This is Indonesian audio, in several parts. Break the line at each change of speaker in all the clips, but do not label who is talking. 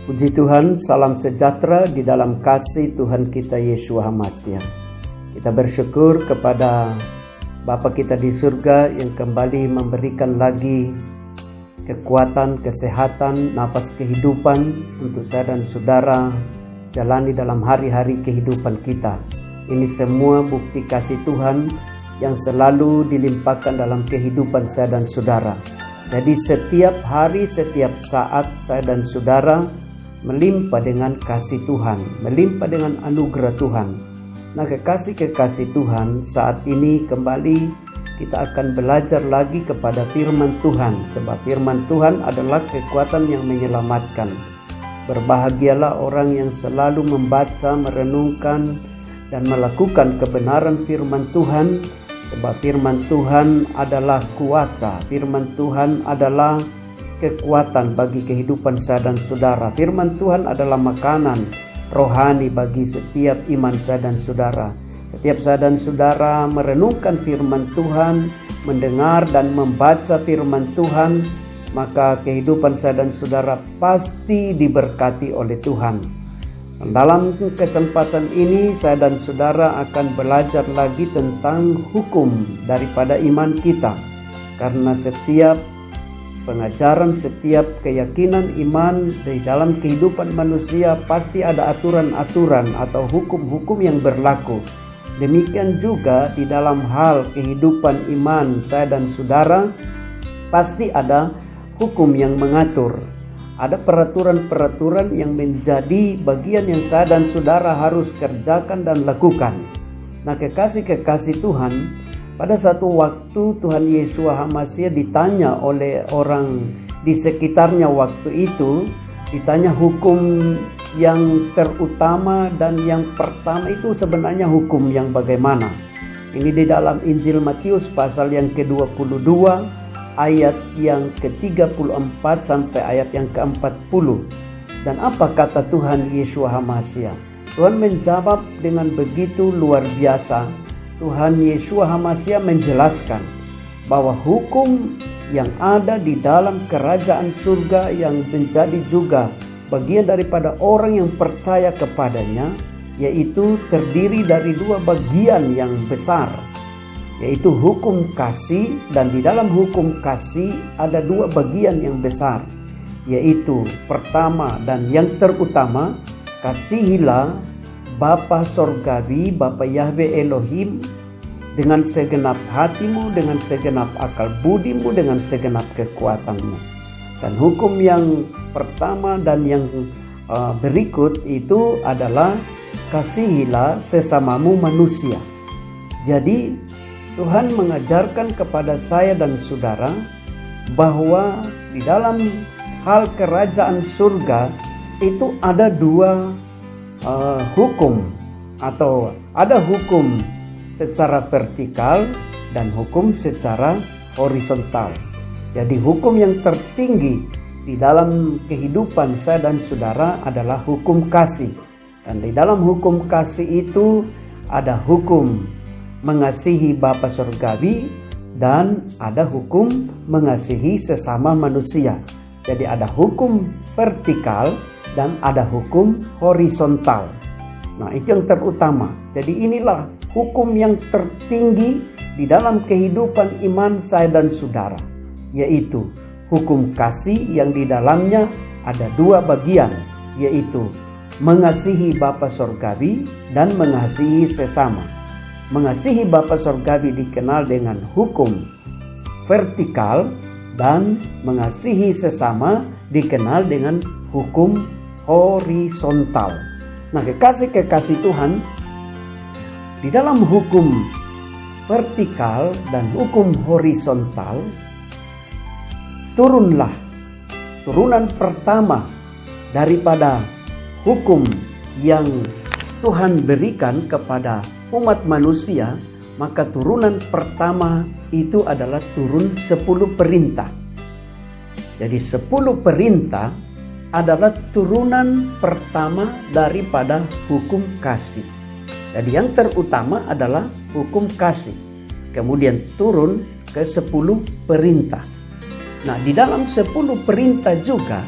Puji Tuhan, salam sejahtera di dalam kasih Tuhan kita Yesus Hamasiah. Kita bersyukur kepada Bapa kita di surga yang kembali memberikan lagi kekuatan, kesehatan, napas kehidupan untuk saya dan saudara jalani dalam hari-hari kehidupan kita. Ini semua bukti kasih Tuhan yang selalu dilimpahkan dalam kehidupan saya dan saudara. Jadi setiap hari, setiap saat saya dan saudara melimpah dengan kasih Tuhan, melimpah dengan anugerah Tuhan. Nah, kekasih-kekasih Tuhan, saat ini kembali kita akan belajar lagi kepada firman Tuhan, sebab firman Tuhan adalah kekuatan yang menyelamatkan. Berbahagialah orang yang selalu membaca, merenungkan, dan melakukan kebenaran firman Tuhan, sebab firman Tuhan adalah kuasa, firman Tuhan adalah kekuatan bagi kehidupan saya dan saudara. Firman Tuhan adalah makanan rohani bagi setiap iman saya dan saudara. Setiap saya dan saudara merenungkan firman Tuhan, mendengar dan membaca firman Tuhan, maka kehidupan saya dan saudara pasti diberkati oleh Tuhan. Dalam kesempatan ini saya dan saudara akan belajar lagi tentang hukum daripada iman kita. Karena setiap pengajaran, setiap keyakinan iman di dalam kehidupan manusia pasti ada aturan-aturan atau hukum-hukum yang berlaku. Demikian juga di dalam hal kehidupan iman saya dan saudara pasti ada hukum yang mengatur. Ada peraturan-peraturan yang menjadi bagian yang saya dan saudara harus kerjakan dan lakukan. Nah, kekasih-kekasih Tuhan, pada satu waktu Tuhan Yesus Hamasiah ditanya oleh orang di sekitarnya waktu itu, ditanya hukum yang terutama dan yang pertama itu sebenarnya hukum yang bagaimana. Ini di dalam Injil Matius pasal yang ke-22 ayat yang ke-34 sampai ayat yang ke-40. Dan apa kata Tuhan Yesus Hamasiah? Tuhan menjawab dengan begitu luar biasa. Tuhan Yesus Hamasiah menjelaskan bahwa hukum yang ada di dalam kerajaan surga yang menjadi juga bagian daripada orang yang percaya kepadanya, yaitu terdiri dari dua bagian yang besar, yaitu hukum kasih, dan di dalam hukum kasih ada dua bagian yang besar, yaitu pertama dan yang terutama, kasihilah Bapa Sorgawi, Bapa Yahweh Elohim dengan segenap hatimu, dengan segenap akal budimu, dengan segenap kekuatanmu. Dan hukum yang pertama dan yang berikut itu adalah kasihilah sesamamu manusia. Jadi Tuhan mengajarkan kepada saya dan saudara bahwa di dalam hal kerajaan surga itu ada dua hukum, atau ada hukum secara vertikal dan hukum secara horizontal. Jadi hukum yang tertinggi di dalam kehidupan saya dan saudara adalah hukum kasih. Dan di dalam hukum kasih itu ada hukum mengasihi Bapa Surgawi dan ada hukum mengasihi sesama manusia. Jadi ada hukum vertikal dan ada hukum horizontal. Nah, itu yang terutama. Jadi inilah hukum yang tertinggi di dalam kehidupan iman saya dan saudara, yaitu hukum kasih yang di dalamnya ada dua bagian, yaitu mengasihi Bapa Surgawi dan mengasihi sesama. Mengasihi Bapa Surgawi dikenal dengan hukum vertikal dan mengasihi sesama dikenal dengan hukum horizontal. Nah, kekasih-kekasih Tuhan, di dalam hukum vertikal dan hukum horizontal, turunan pertama daripada hukum yang Tuhan berikan kepada umat manusia, maka turunan pertama itu adalah turun 10 perintah. Jadi 10 perintah adalah turunan pertama daripada hukum kasih. Jadi yang terutama adalah hukum kasih. Kemudian turun ke 10 perintah. Nah, di dalam 10 perintah juga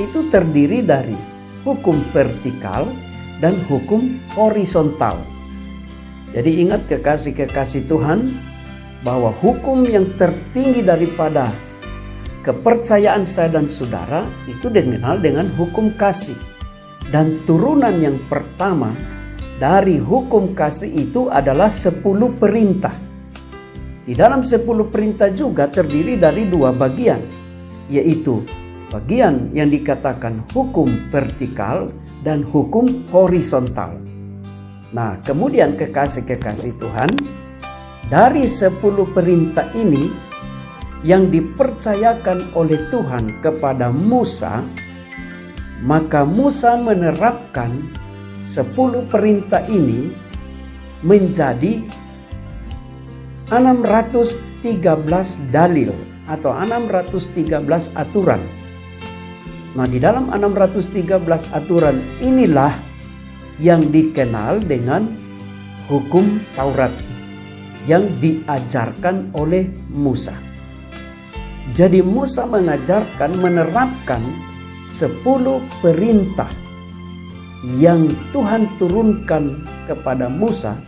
itu terdiri dari hukum vertikal dan hukum horizontal. Jadi ingat kekasih-kekasih Tuhan, bahwa hukum yang tertinggi daripada kepercayaan saya dan saudara itu dikenal dengan hukum kasih. Dan turunan yang pertama dari hukum kasih itu adalah 10 perintah. Di dalam 10 perintah juga terdiri dari 2 bagian, yaitu bagian yang dikatakan hukum vertikal dan hukum horizontal. Nah, kemudian kekasih-kekasih Tuhan, dari 10 perintah ini yang dipercayakan oleh Tuhan kepada Musa, maka Musa menerapkan 10 perintah ini menjadi 613 dalil atau 613 aturan. Nah, di dalam 613 aturan inilah yang dikenal dengan hukum Taurat yang diajarkan oleh Musa. Jadi Musa mengajarkan, menerapkan 10 perintah yang Tuhan turunkan kepada Musa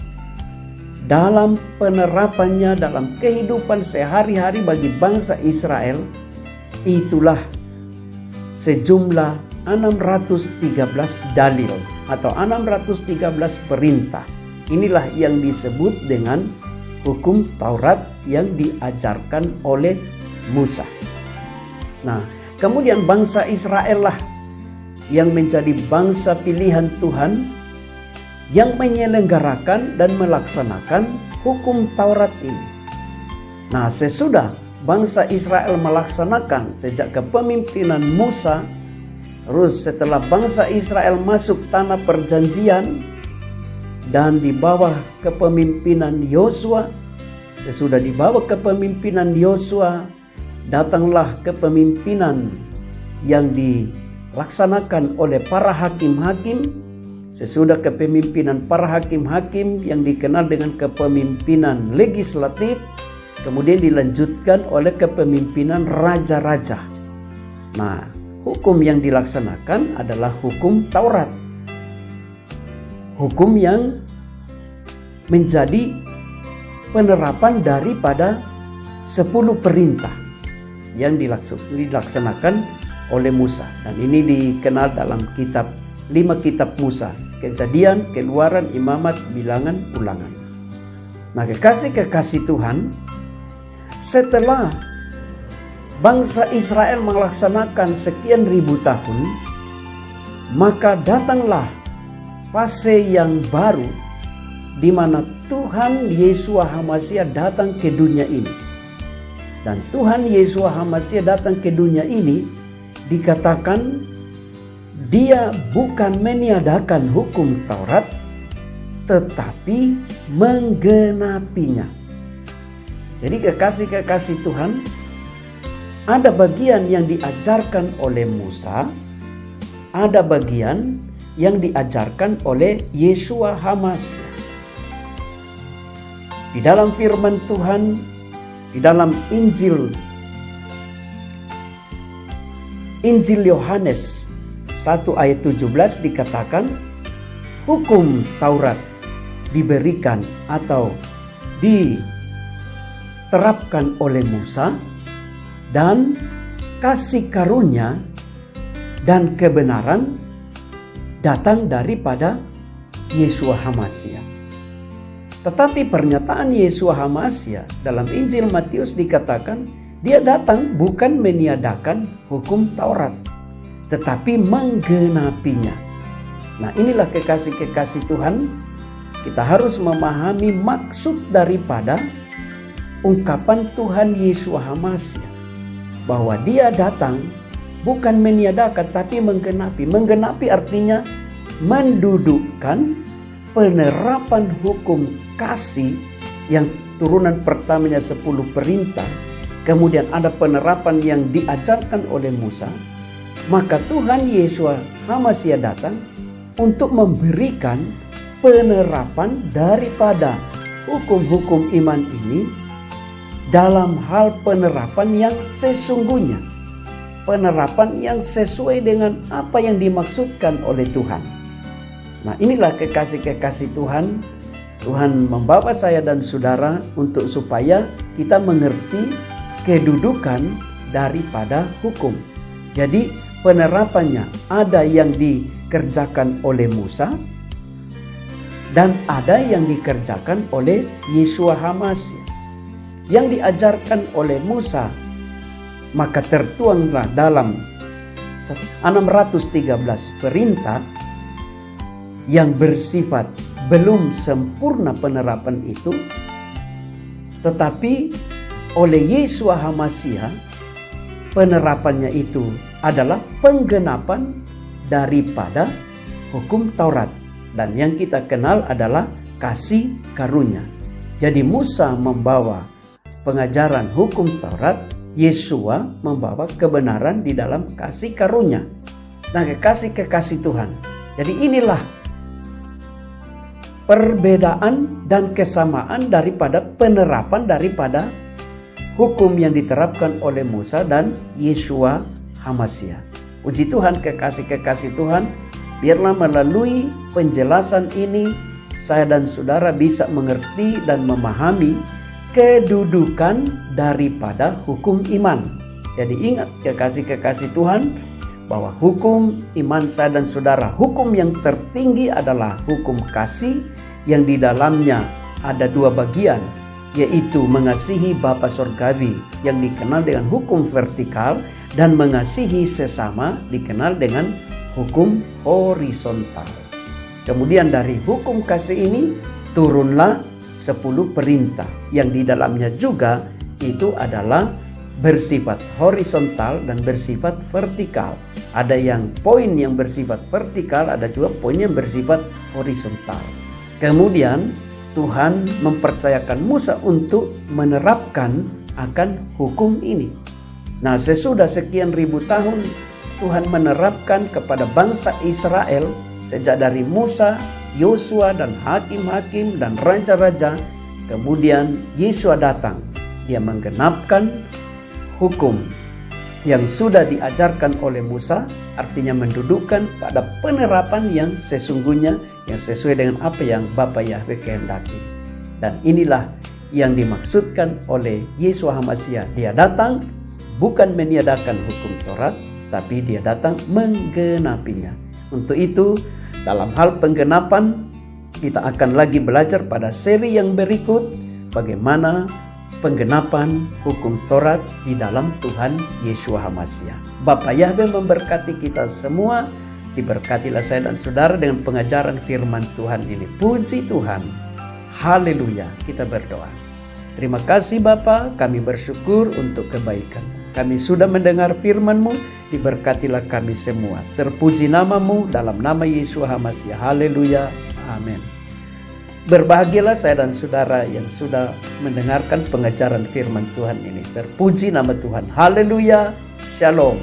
dalam penerapannya dalam kehidupan sehari-hari bagi bangsa Israel. Itulah sejumlah 613 dalil atau 613 perintah. Inilah yang disebut dengan hukum Taurat yang diajarkan oleh Musa. Nah, kemudian bangsa Israel lah yang menjadi bangsa pilihan Tuhan yang menyelenggarakan dan melaksanakan hukum Taurat ini. Nah, sesudah bangsa Israel melaksanakan sejak kepemimpinan Musa, terus setelah bangsa Israel masuk tanah perjanjian dan di bawah kepemimpinan Yosua, sesudah di bawah kepemimpinan Yosua, datanglah kepemimpinan yang dilaksanakan oleh para hakim-hakim. Sesudah kepemimpinan para hakim-hakim yang dikenal dengan kepemimpinan legislatif, kemudian dilanjutkan oleh kepemimpinan raja-raja. Nah, hukum yang dilaksanakan adalah hukum Taurat. Hukum yang menjadi penerapan daripada 10 perintah yang dilaksanakan oleh Musa. Dan ini dikenal dalam 5 kitab Musa: Kejadian, Keluaran, Imamat, Bilangan, Ulangan. Nah, kekasih-kekasih Tuhan, setelah bangsa Israel melaksanakan sekian ribu tahun, maka datanglah fase yang baru di mana Tuhan Yeshua HaMasiah datang ke dunia ini. Dan Tuhan Yeshua HaMasiah datang ke dunia ini dikatakan dia bukan meniadakan hukum Taurat, tetapi menggenapinya. Jadi kekasih-kekasih Tuhan, ada bagian yang diajarkan oleh Musa, ada bagian yang diajarkan oleh Yeshua HaMasiah. Di dalam firman Tuhan, di dalam Injil Yohanes 1 ayat 17 dikatakan, hukum Taurat diberikan atau diterapkan oleh Musa, dan kasih karunia dan kebenaran datang daripada Yeshua HaMasiah. Tetapi pernyataan Yeshua HaMasiah dalam Injil Matius dikatakan, dia datang bukan meniadakan hukum Taurat, tetapi menggenapinya. Nah, inilah kekasih-kekasih Tuhan, kita harus memahami maksud daripada ungkapan Tuhan Yeshua HaMasiah, bahwa dia datang bukan meniadakan tapi menggenapi. Menggenapi artinya mendudukkan penerapan hukum kasih yang turunan pertamanya 10 perintah, kemudian ada penerapan yang diajarkan oleh Musa. Maka Tuhan Yeshua HaMasiah datang untuk memberikan penerapan daripada hukum-hukum iman ini dalam hal penerapan yang sesungguhnya. penerapan yang sesuai dengan apa yang dimaksudkan oleh Tuhan. Nah, inilah kekasih-kekasih Tuhan. Tuhan membawa saya dan saudara untuk supaya kita mengerti kedudukan daripada hukum. Jadi penerapannya ada yang dikerjakan oleh Musa dan ada yang dikerjakan oleh Yeshua HaMashiach. Yang diajarkan oleh Musa maka tertuanglah dalam 613 perintah yang bersifat belum sempurna penerapan itu, tetapi oleh Yeshua HaMashiach penerapannya itu adalah penggenapan daripada hukum Taurat, dan yang kita kenal adalah kasih karunia. Jadi Musa membawa pengajaran hukum Taurat, Yeshua membawa kebenaran di dalam kasih karunia. Nah, kekasih-kekasih Tuhan. Jadi inilah perbedaan dan kesamaan daripada penerapan daripada hukum yang diterapkan oleh Musa dan Yeshua HaMashiach. Puji Tuhan, kekasih-kekasih Tuhan, biarlah melalui penjelasan ini saya dan saudara bisa mengerti dan memahami kedudukan daripada hukum iman. Jadi ingat, kekasih-kekasih Tuhan, bahwa hukum iman saya dan saudara, hukum yang tertinggi adalah hukum kasih yang di dalamnya ada dua bagian, yaitu mengasihi Bapa Surgawi yang dikenal dengan hukum vertikal, dan mengasihi sesama dikenal dengan hukum horizontal. Kemudian dari hukum kasih ini turunlah 10 perintah yang di dalamnya juga itu adalah bersifat horizontal dan bersifat vertikal. Ada yang poin yang bersifat vertikal, ada juga poin yang bersifat horizontal. Kemudian Tuhan mempercayakan Musa untuk menerapkan akan hukum ini. Nah, sesudah sekian ribu tahun Tuhan menerapkan kepada bangsa Israel, sejak dari Musa, Yosua dan hakim-hakim dan raja-raja. Kemudian Yeshua datang, dia menggenapkan hukum yang sudah diajarkan oleh Musa, artinya mendudukkan pada penerapan yang sesungguhnya, yang sesuai dengan apa yang Bapa Yahweh kehendaki. Dan inilah yang dimaksudkan oleh Yeshua HaMashiach. Dia datang bukan meniadakan hukum Taurat, tapi dia datang menggenapinya. Untuk itu, dalam hal penggenapan, kita akan lagi belajar pada seri yang berikut bagaimana penggenapan hukum Taurat di dalam Tuhan Yeshua HaMashiach. Bapa Yahweh memberkati kita semua. Diberkatilah saya dan saudara dengan pengajaran firman Tuhan ini. Puji Tuhan. Haleluya. Kita berdoa. Terima kasih Bapa, kami bersyukur untuk kebaikan. Kami sudah mendengar firman-Mu, diberkatilah kami semua. Terpuji nama-Mu dalam nama Yeshua HaMashiach. Haleluya. Amin. Berbahagialah saya dan saudara yang sudah mendengarkan pengajaran firman Tuhan ini. Terpuji nama Tuhan. Haleluya. Shalom.